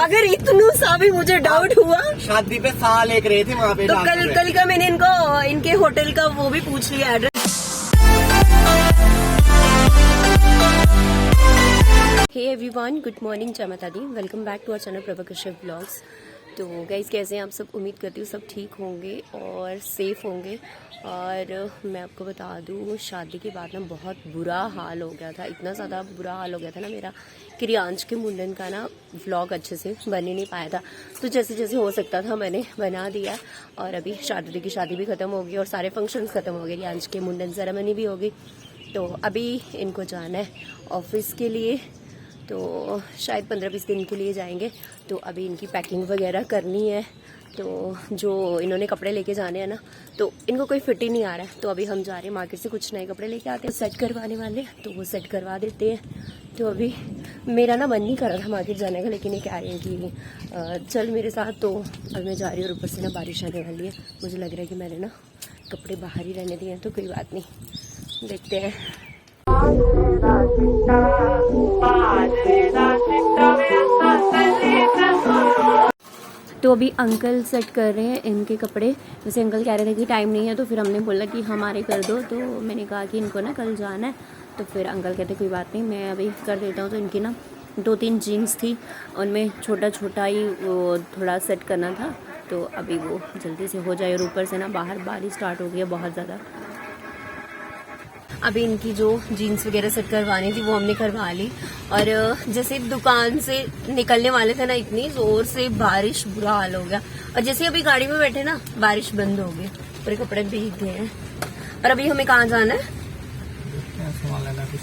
अगर इतनू सा भी मुझे डाउट हुआ, शादी पे साल लेके रहे थे वहाँ पे, तो कल का मैंने इनको इनके होटल का वो भी पूछ लिया address. Hey everyone, good morning, Jai Mata Di, welcome back to our channel Prabhakar Shiv blogs. तो गाइस कैसे हैं आप सब? उम्मीद करती हूँ सब ठीक होंगे और सेफ होंगे। और मैं आपको बता दूँ, शादी के बाद ना बहुत बुरा हाल हो गया था, इतना ज़्यादा बुरा हाल हो गया था ना मेरा, क्रियांश के मुंडन का ना व्लॉग अच्छे से बन ही नहीं पाया था। तो जैसे जैसे हो सकता था मैंने बना दिया। और अभी शादी की शादी भी ख़त्म हो गई और सारे फंक्शंस ख़त्म हो गए, क्रियांश के मुंडन सेरेमनी भी हो गई। तो अभी इनको जाना है ऑफिस के लिए, तो शायद 15-20 दिन के लिए जाएंगे। तो अभी इनकी पैकिंग वगैरह करनी है। तो जो इन्होंने कपड़े लेके जाने हैं ना, तो इनको कोई फिट ही नहीं आ रहा है। तो अभी हम जा रहे हैं मार्केट से कुछ नए कपड़े लेके आते हैं, सेट करवाने वाले, तो वो सेट करवा देते हैं। तो अभी मेरा ना मन नहीं कर रहा था मार्केट जाने का, लेकिन ये कह रही है कि चल मेरे साथ। तो अब मैं जा रही हूँ और ऊपर से ना बारिश आने वाली है। मुझे लग रहा है कि मैंने ना कपड़े बाहर ही रहने दिए हैं, तो कोई बात नहीं, देखते हैं। तो अभी अंकल सेट कर रहे हैं इनके कपड़े। जैसे अंकल कह रहे थे कि टाइम नहीं है, तो फिर हमने बोला कि हमारे कर दो। तो मैंने कहा कि इनको ना कल जाना है, तो फिर अंकल कहते कोई बात नहीं, मैं अभी कर देता हूँ। तो इनकी ना 2-3 जीन्स थी, उनमें छोटा छोटा ही वो थोड़ा सेट करना था, तो अभी वो जल्दी से हो जाए। और ऊपर से ना बाहर बारिश स्टार्ट हो गई है बहुत ज़्यादा। अभी इनकी जो जीन्स वगैरह सेट करवानी थी वो हमने करवा ली। और जैसे दुकान से निकलने वाले थे ना, इतनी जोर से बारिश, बुरा हाल हो गया। और जैसे अभी गाड़ी में बैठे ना, बारिश बंद हो गई, पूरे कपड़े भीग गए हैं। और अभी हमें कहाँ जाना है? सामान लेना कुछ।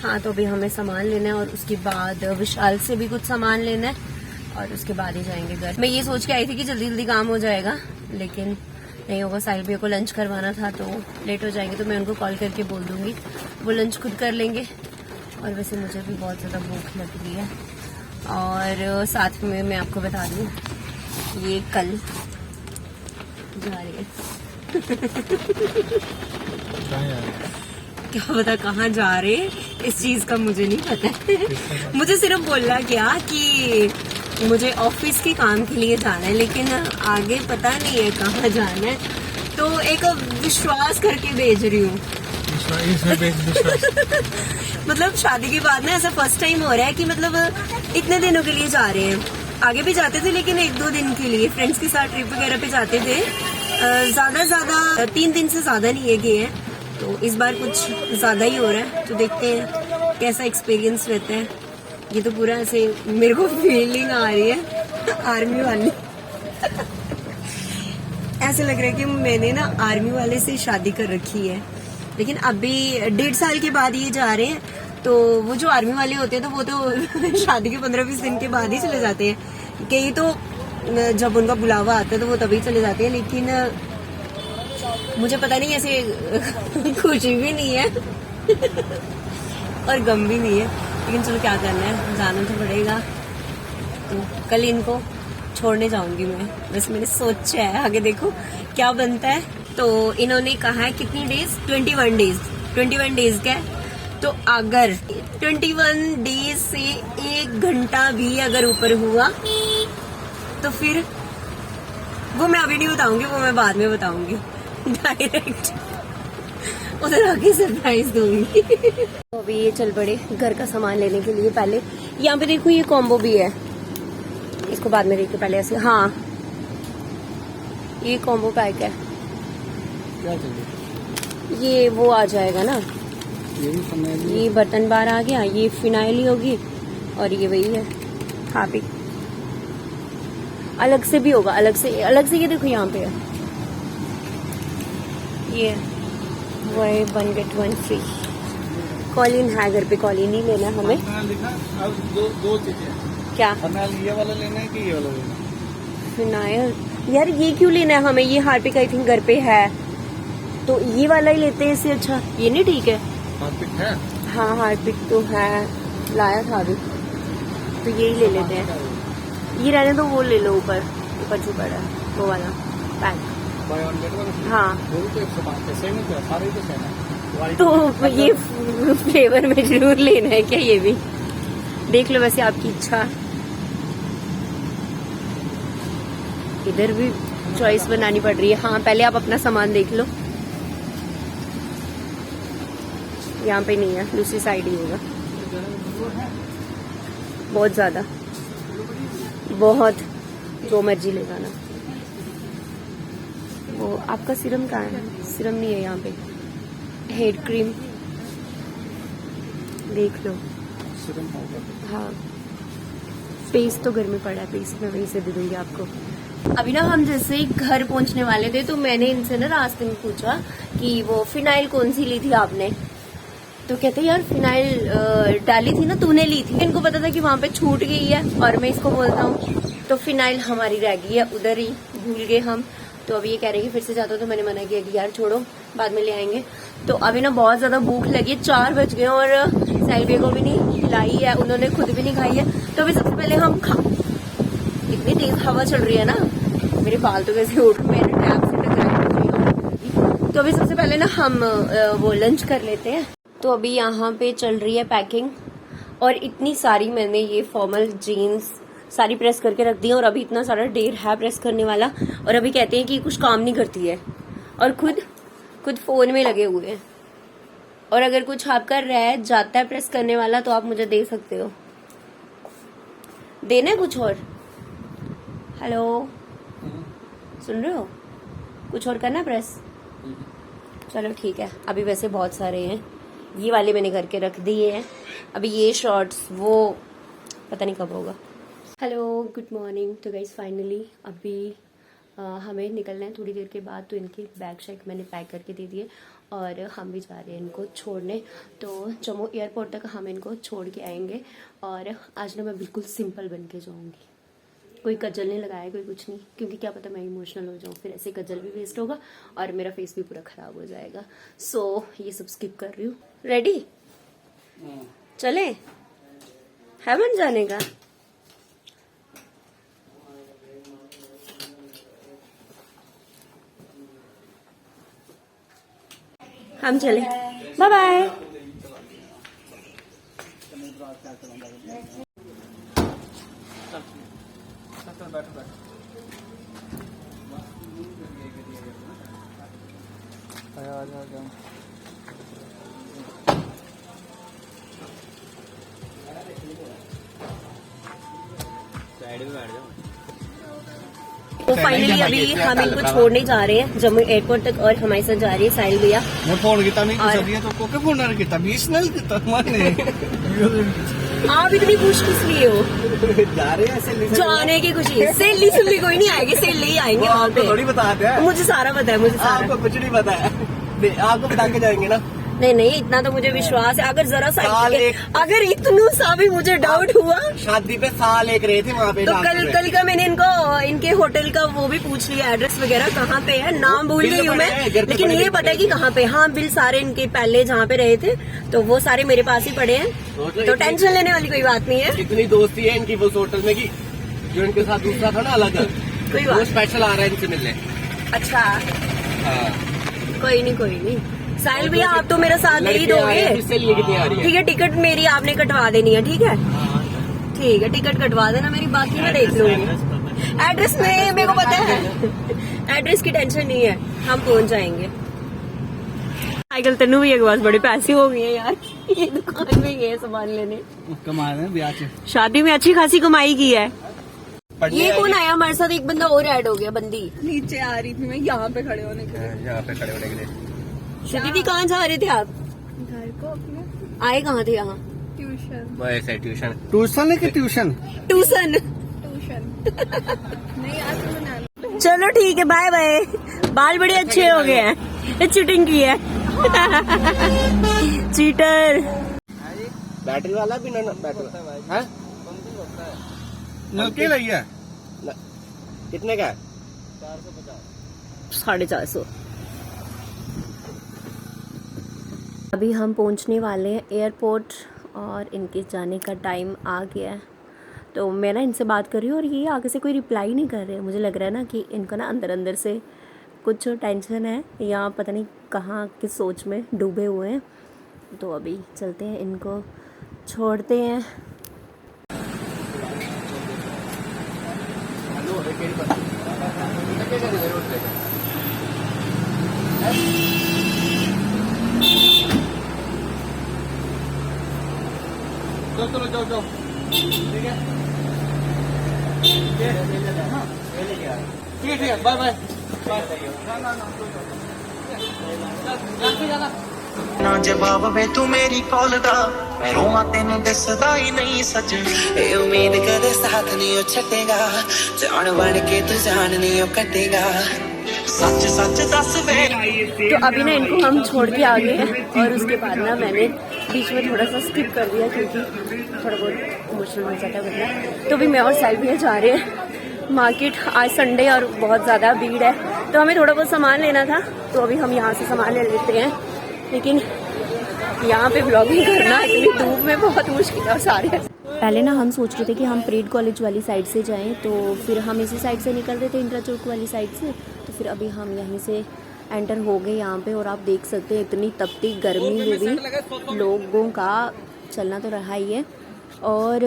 हाँ, तो अभी हमें सामान लेना है और उसके बाद विशाल से भी कुछ सामान लेना है और उसके बाद ही जाएंगे घर। मैं ये सोच के आई थी कि जल्दी जल्दी काम हो जाएगा, लेकिन नहीं होगा। साहिल भैया को लंच करवाना था, तो लेट हो जाएंगे। तो मैं उनको कॉल करके बोल दूंगी, वो लंच खुद कर लेंगे। और वैसे मुझे भी बहुत ज़्यादा भूख लग रही है। और साथ में मैं आपको बता दूं, ये कल जा रही है क्या पता कहाँ जा रहे हैं, इस चीज़ का मुझे नहीं पता है। मुझे सिर्फ बोला गया कि मुझे ऑफिस के काम के लिए जाना है, लेकिन आगे पता नहीं है कहाँ जाना है। तो एक विश्वास करके भेज रही हूँ। मतलब शादी के बाद ना ऐसा फर्स्ट टाइम हो रहा है कि मतलब इतने दिनों के लिए जा रहे हैं। आगे भी जाते थे, लेकिन 1-2 दिन के लिए फ्रेंड्स के साथ ट्रिप वगैरह पे जाते थे। ज्यादा 3 दिन से ज्यादा नहीं गए हैं। तो इस बार कुछ ज्यादा ही हो रहा है, तो देखते हैं कैसा एक्सपीरियंस रहता है। ये तो पूरा ऐसे मेरे को फीलिंग आ रही है आर्मी वाली। ऐसे लग रहा है कि मैंने ना आर्मी वाले से शादी कर रखी है। लेकिन अभी 1.5 साल के बाद ये जा रहे हैं। तो वो जो आर्मी वाले होते हैं, तो वो तो शादी के 15-20 दिन के बाद ही चले जाते हैं। कई तो जब उनका बुलावा आता है तो वो तभी चले जाते हैं। लेकिन मुझे पता नहीं, ऐसे खुशी भी नहीं है और गम भी नहीं है, लेकिन चलो क्या करना है, जाना तो पड़ेगा। तो कल इनको छोड़ने जाऊंगी मैं। वैसे मैंने सोचा है, आगे देखो क्या बनता है। तो इन्होंने कहा है कितनी डेज? 21 डेज का है। तो अगर 21 डेज से 1 घंटा भी अगर ऊपर हुआ तो फिर वो मैं अभी नहीं बताऊंगी, वो मैं बाद में बताऊंगी डायरेक्ट, उधर आके सरप्राइज दूंगी। तो अभी ये चल पड़े घर का सामान लेने के लिए। पहले यहाँ पे देखो, ये कॉम्बो भी है, इसको बाद में देखो, पहले ऐसे। हाँ, ये कॉम्बो पैक है। क्या चाहिए? ये वो आ जाएगा ना, ये बर्तन बार आ गया, ये फिनाइल होगी, और ये वही है हार्पिक। अलग से भी होगा, अलग से ये देखो यहाँ पे है, ये वो है 1 get 1 फ्री। कॉलिन है घर पे, कॉलिन ही लेना हमें। अब दो चीजें। क्या? ये वाला लेना है कि ये वाला लेना है? फिनाइल यार, ये क्यों लेना है हमें? ये हार्पिक आई थिंक घर पे है, तो ये वाला ही लेते हैं इससे अच्छा। ये नहीं ठीक है? हार्पिक है? हाँ, हार्पिक तो है, लाया था अभी, तो यही ले लेते हैं। ये रहने दो, वो ले लो ऊपर जो पड़ा है, वो वाला पैक। हाँ, तो 105 है, सेम है, सारे तो सेम है। तो ये फ्लेवर में जरूर लेना है क्या? ये भी देख लो, वैसे आपकी इच्छा। इधर भी चॉइस बनानी पड़ रही है। हाँ पहले आप अपना सामान देख लो, यहाँ पे नहीं है, दूसरी साइड ही होगा। बहुत ज्यादा, बहुत, जो मर्जी ले जाना। वो आपका सीरम कहाँ है? सीरम नहीं है यहाँ पे। हेयर क्रीम देख लो। हाँ पेस्ट तो घर में पड़ा है, पेस्ट मैं वहीं से दे दूंगी आपको। अभी ना हम जैसे ही घर पहुंचने वाले थे तो मैंने इनसे ना रास्ते में पूछा कि वो फिनाइल कौन सी ली थी आपने, तो कहते यार फिनाइल डाली थी ना, तूने ली थी। इनको पता था कि वहां पे छूट गई है और मैं इसको बोलता हूँ तो फिनाइल हमारी रह गई है उधर ही, भूल गए हम। तो अभी ये कह रहे हैं कि फिर से जाता तो मैंने मना किया कि यार छोड़ो बाद में ले आएंगे। तो अभी ना बहुत ज्यादा भूख लगी है, 4 बज गए और साइबे को भी नहीं खिलाई है, उन्होंने खुद भी नहीं खाई है। तो अभी सबसे पहले हम इतनी तेज हवा चल रही है ना, मेरे बाल तो कैसे उठ, मैंने टैप से टकराई। तो अभी सबसे पहले ना हम वो लंच कर लेते हैं। तो अभी यहाँ पे चल रही है पैकिंग और इतनी सारी मैंने ये फॉर्मल जीन्स सारी प्रेस करके रख दी है और अभी इतना सारा ढेर है प्रेस करने वाला। और अभी कहते हैं कि कुछ काम नहीं करती है और खुद फोन में लगे हुए हैं। और अगर कुछ आपका रह जाता है प्रेस करने वाला तो आप मुझे दे सकते हो, देना है कुछ और। हेलो सुन रहे हो, कुछ और करना प्रेस? चलो ठीक है। अभी वैसे बहुत सारे हैं, ये वाले मैंने करके रख दिए हैं। अभी ये शॉर्ट्स वो पता नहीं कब होगा। Hello good morning. तो गाइस फाइनली अभी हमें निकलना है थोड़ी देर के बाद। तो इनके बैग शैग मैंने पैक करके दे दिए और हम भी जा रहे हैं इनको छोड़ने। तो जम्मू एयरपोर्ट तक हम इनको छोड़ के आएंगे। और आज ना मैं बिल्कुल सिंपल बन के जाऊँगी, कोई कजल नहीं लगाया, कोई कुछ नहीं, क्योंकि क्या पता मैं इमोशनल हो जाऊँ, फिर ऐसे कजल भी वेस्ट होगा और मेरा फेस भी पूरा खराब हो जाएगा। सो ये सब स्किप कर रही हूँ। रेडी चले, है मन जाने का? हम चले, बाय बाय। तो फाइनली अभी हम इनको छोड़ने जा रहे हैं जम्मू एयरपोर्ट तक और हमारे साथ जा रही है साहिल भैया। मैं फोन किया नहीं तो कोके फोन नहीं किया, 20 नहीं किया माने। आप इतनी खुश किस लिए हो? जा रहे हैं सहेली जाने की खुशी, सहेली सुल्ली कोई नहीं आएगी, सहेली ही आएंगे वहाँ पे। थोड़ी बताते हैं, मुझे सारा पता है, मुझे सारा। आपको कुछ नहीं पता है, आपको बता के जाएंगे ना। नहीं नहीं इतना तो मुझे विश्वास है। अगर जरा सा अगर इतना सा भी मुझे डाउट हुआ, शादी पे साल एक रहे थे वहाँ पे, तो कल का मैंने इनके होटल का वो भी पूछ लिया, एड्रेस वगैरह कहाँ पे है, नाम भूल गई हूँ मैं, लेकिन ये पता है कि कहाँ पे। हाँ बिल सारे इनके पहले जहाँ पे रहे थे तो वो सारे मेरे पास ही पड़े हैं, तो टेंशन लेने वाली कोई बात नहीं है। इतनी दोस्ती है इनकी उस होटल में की जो इनके साथ दूसरा था ना अलग, कोई बात स्पेशल आ रहा है इनसे मिलने। अच्छा कोई नहीं साहिल भैया आप तो मेरा साथ दे ही दोगे। ठीक है टिकट मेरी आपने कटवा देनी है, ठीक है ठीक है टिकट कटवा देना मेरी, बाकी मैं देख लूंगी। एड्रेस में मेरे को पता है, एड्रेस की टेंशन नहीं है, हम पहुंच जाएंगे। आजकल तन्नू भैया के पास बड़े पैसे हो गए हैं यार, ये दुकान में गए सामान लेने, कमा रहे हैं ब्याह से, शादी में अच्छी खासी कमाई की है। ये कौन आया हमारे साथ? एक बंदा और ऐड हो गया, बंदी नीचे आ रही थी मैं यहाँ पे खड़े होने के लिए। यहाँ पे खड़े होने के लिए। दीदी कहाँ जा रहे थे आप? घर को अपने आए कहाँ थे यहाँ? ट्यूशन ट्यूशन है कि ट्यूशन ट्यूशन नहीं आज तो बना। चलो ठीक है बाय बाय। बाल बड़े अच्छे हो गए हैं, ये चीटिंग की है। चीटर। बैटरी वाला भी ना बैटरी है नल के लिया कितने का है? 450। अभी हम पहुंचने वाले हैं एयरपोर्ट और इनके जाने का टाइम आ गया है। तो मैं ना इनसे बात कर रही हूँ और ये आगे से कोई रिप्लाई नहीं कर रहे। मुझे लग रहा है ना कि इनको ना अंदर से कुछ टेंशन है या पता नहीं कहाँ किस सोच में डूबे हुए हैं। तो अभी चलते हैं, इनको छोड़ते हैं। चलो जाओ जाओ, ठीक है, ठीक है, बाय बाय। ना जवाब वे तू मेरी कॉल दा, मैं रोवां तेनू दसदा ही नहीं सच। ए उम्मीद कदे साथ नहीं ओ छटेगा, जान बन के तू जान नहीं ओ कटेगा। सच सच दस वे। तो अभी ना इनको हम छोड़ के आ गए हैं और उसके बाद ना मैंने बीच में थोड़ा सा स्किप कर दिया क्योंकि थोड़ा बहुत इमोशनल हो जाता है बंदा। तो अभी मैं और साइड भैया जा रहे हैं मार्केट। आज संडे और बहुत ज़्यादा भीड़ है तो हमें थोड़ा बहुत सामान लेना था, तो अभी हम यहाँ से सामान ले लेते हैं। लेकिन यहाँ पे ब्लॉगिंग करना इतनी धूप में बहुत मुश्किल है। और सारे पहले ना हम सोच रहे थे कि हम परेड कॉलेज वाली साइड से जाएं, तो फिर हम इसी साइड से निकल रहे थे, इंदिरा चौक वाली साइड से। तो फिर अभी हम यहीं से एंटर हो गए यहाँ पे। और आप देख सकते हैं इतनी तपती गर्मी में भी लोगों का चलना तो रहा ही है। और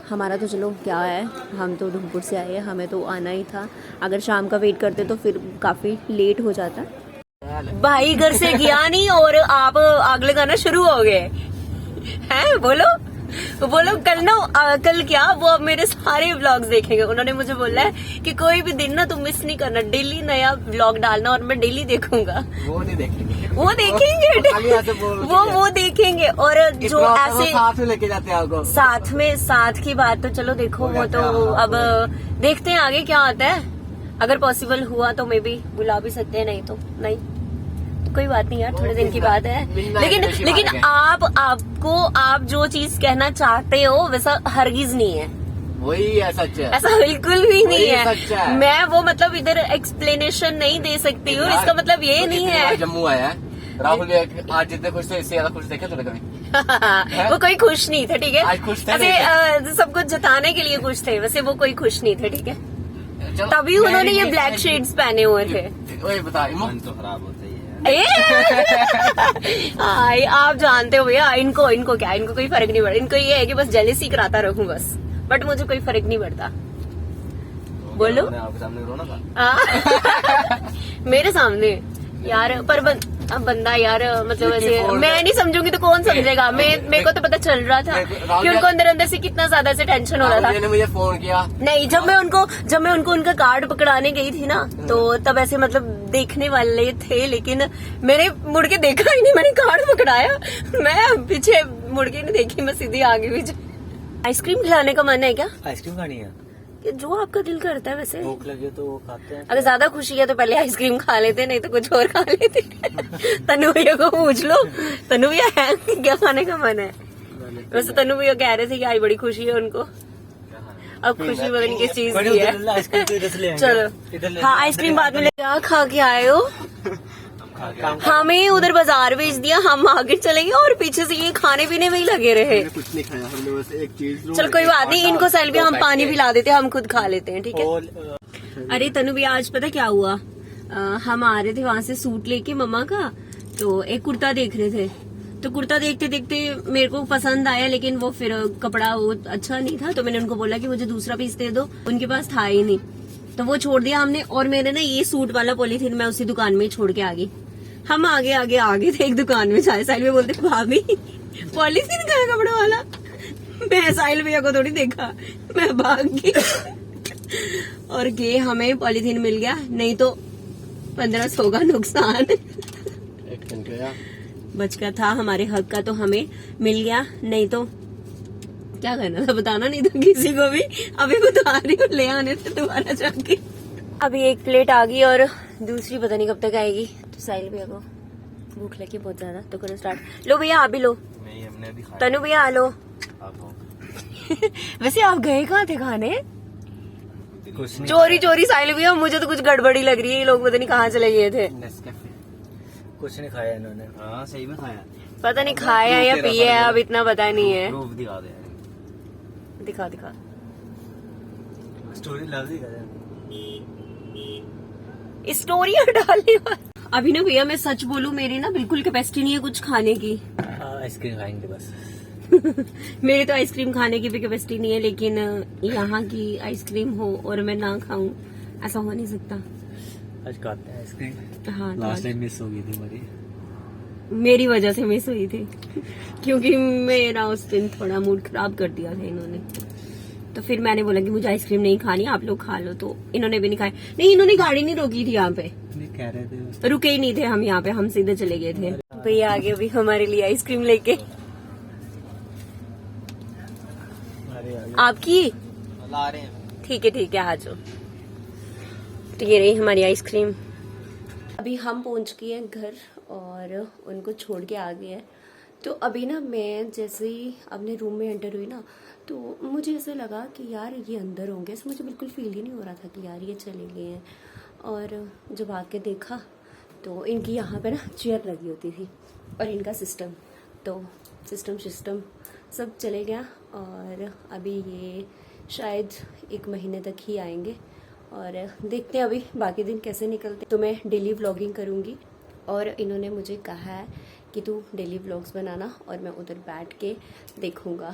हमारा तो चलो क्या है, हम तो ढूंढपुर से आए हैं, हमें तो आना ही था। अगर शाम का वेट करते तो फिर काफ़ी लेट हो जाता। भाई घर से गया नहीं और आप आग लगाना शुरू हो गए हैं। बोलो बोलो। कल ना कल क्या वो अब मेरे सारे व्लॉग्स देखेंगे। उन्होंने मुझे बोला है कि कोई भी दिन ना तुम मिस नहीं करना, डेली नया व्लॉग डालना और मैं डेली देखूंगा। वो नहीं देखेंगे, वो देखेंगे वो देखेंगे। और जो ऐसे साथ में लेके जाते हैं आपको, साथ की बात तो चलो देखो, वो तो अब देखते हैं आगे क्या आता है। अगर पॉसिबल हुआ तो मे बी बुला भी सकते हैं, नहीं तो नहीं। तो कोई बात नहीं यार, थोड़े दिन की बात है। लेकिन आप जो चीज कहना चाहते हो वैसा हरगिज नहीं है। वही है, सच है, ऐसा बिल्कुल भी नहीं सच है। मैं वो मतलब इधर एक्सप्लेनेशन नहीं दे सकती हूँ। इसका मतलब ये नहीं है। जम्मू आया है राहुल भी आज जितने खुश थे इससे ज्यादा खुश देखे तूने कभी? वो कोई खुश नहीं थे, ठीक है। आज खुश थे, ऐसे सब कुछ जताने के लिए खुश थे, वैसे वो कोई खुश नहीं थे, ठीक है। तभी उन्होंने ये ब्लैक शेड्स पहने हुए थे। वही बता, मन तो खराब होता ही है। आप जानते हो भैया, इनको क्या, इनको कोई फर्क नहीं पड़ता। इनको ये है कि बस जेलसी कराता रहूं बस, बट मुझे कोई फर्क नहीं पड़ता। बोलो। आपके सामने रोना था मेरे सामने यार, पर अब बंदा यार मतलब ऐसे मैं नहीं समझूंगी तो कौन समझेगा। मेरे को तो पता चल रहा था कि उनको अंदर अंदर से कितना ज्यादा से टेंशन हो रहा था। मुझे फोन किया नहीं, जब मैं उनको उनका कार्ड पकड़ाने गई थी ना, तो तब ऐसे मतलब देखने वाले थे, लेकिन मैंने मुड़ के देखा ही नहीं। मैंने कार्ड पकड़ाया, मैं पीछे मुड़ के नहीं देखी, मैं सीधी आगे पीछे। आइसक्रीम खिलाने का मन है क्या? आइसक्रीम खानी है, कि जो आपका दिल करता है वैसे। भूख लगे तो वो खाते हैं। अगर ज्यादा खुशी है तो पहले आइसक्रीम खा लेते, नहीं तो कुछ और खा लेते। तनु भैया को पूछ लो, तनु भैया है क्या खाने का मन है? वैसे तनु भैया कह रहे थे कि आज बड़ी खुशी है उनको। अब खुशी पता नहीं किस चीज की है। चलो हाँ, आइसक्रीम बाद में क्या खा के आए हो? हमें उधर बाजार भेज दिया, हम मार्केट चले गए और पीछे से ये खाने पीने में ही लगे रहे। कुछ नहीं खाया हमने, बस एक चीज। चलो कोई बात नहीं, इनको सेल्फी हम पानी पिला देते हैं, हम खुद खा लेते हैं, ठीक है। अरे तनु भैया आज पता क्या हुआ, हम आ रहे थे वहां से सूट लेके मम्मा का, तो एक कुर्ता देख रहे थे। तो कुर्ता देखते देखते मेरे को पसंद आया, लेकिन वो फिर कपड़ा वो अच्छा नहीं था, तो मैंने उनको बोला कि मुझे दूसरा पीस दे दो। उनके पास था ही नहीं, तो वो छोड़ दिया हमने। और मैंने ना ये सूट वाला पॉलीथीन मैं उसी दुकान में छोड़ के आ गई। हम आगे थे एक दुकान में, साहिल भैया बोलते भाभी पॉलीथीन का है कपड़े वाला। मैं साहिल भैया को थोड़ी देखा, मैं भाग गई और ये हमें पॉलीथीन मिल गया, नहीं तो 1500 का नुकसान बच का था। हमारे हक का तो हमें मिल गया, नहीं तो क्या करना था, बताना नहीं था किसी को भी। अभी बता रही हूँ, ले आने थे दोबारा जाके। अभी एक प्लेट आ गई और दूसरी पता नहीं कब तक आएगी। तो साहिल भैया को भूख लगी बहुत ज्यादा, तो करो स्टार्ट। लो भैया आप भी लो। नहीं, हमने अभी खाया। तनु भैया आ लो। आप हो। वैसे आप गए कहाँ थे खाने? कुछ नहीं, चोरी साहिल भैया, मुझे तो कुछ गड़बड़ी लग रही है, ये लोग पता नहीं कहाँ चले गए थे। कुछ नहीं खाया इन्होंने। हाँ सही में खाया, पता नहीं खाया या पिया है, अब इतना पता नहीं है। प्रूफ दिखा दे, दिखा स्टोरी लव दी कर। स्टोरी डालने वाली। अभी ना भैया मैं सच बोलूं, मेरी ना बिल्कुल कैपेसिटी नहीं है कुछ खाने की। आइसक्रीम खाएंगे बस। मेरी तो आइसक्रीम खाने की भी कैपेसिटी नहीं है, लेकिन यहाँ की आइसक्रीम हो और मैं ना खाऊं, ऐसा हो नहीं सकता। आज खाते हैं आइसक्रीम। हाँ तो लास्ट टाइम मिस हो गई थी हमारी। मेरी वजह से मिस हुई थी क्योंकि मेरा उस दिन थोड़ा मूड खराब कर दिया था इन्होंने। तो फिर मैंने बोला कि मुझे आइसक्रीम नहीं खानी, आप लोग खा लो। तो इन्होंने भी नहीं खाई। नहीं, इन्होंने गाड़ी नहीं रोकी थी यहाँ पे, नहीं कह रहे थे उस रुके ही नहीं थे हम यहाँ पे, हम सीधे चले गए थे। भैया आगे भी हमारे लिए आइसक्रीम लेके। अरे आपकी ला रहे हैं। ठीक है आ जाओ। तो ये रही हमारी आइसक्रीम। अभी हम पहुंच गए हैं घर और उनको छोड़ के आ गए हैं। तो अभी ना मैं जैसे ही अपने रूम में एंटर हुई ना, तो मुझे ऐसे लगा कि यार ये अंदर होंगे। ऐसे मुझे बिल्कुल फील ही नहीं हो रहा था कि यार ये चले गए हैं। और जब आके देखा तो इनकी यहाँ पे ना चेयर लगी होती थी और इनका सिस्टम, तो सिस्टम सब चले गया। और अभी ये शायद 1 महीने तक ही आएंगे और देखते हैं अभी बाकी दिन कैसे निकलते। तो मैं डेली व्लॉगिंग करूँगी और इन्होंने मुझे कहा है कि तू डेली व्लॉग्स बनाना और मैं उधर बैठ के देखूँगा।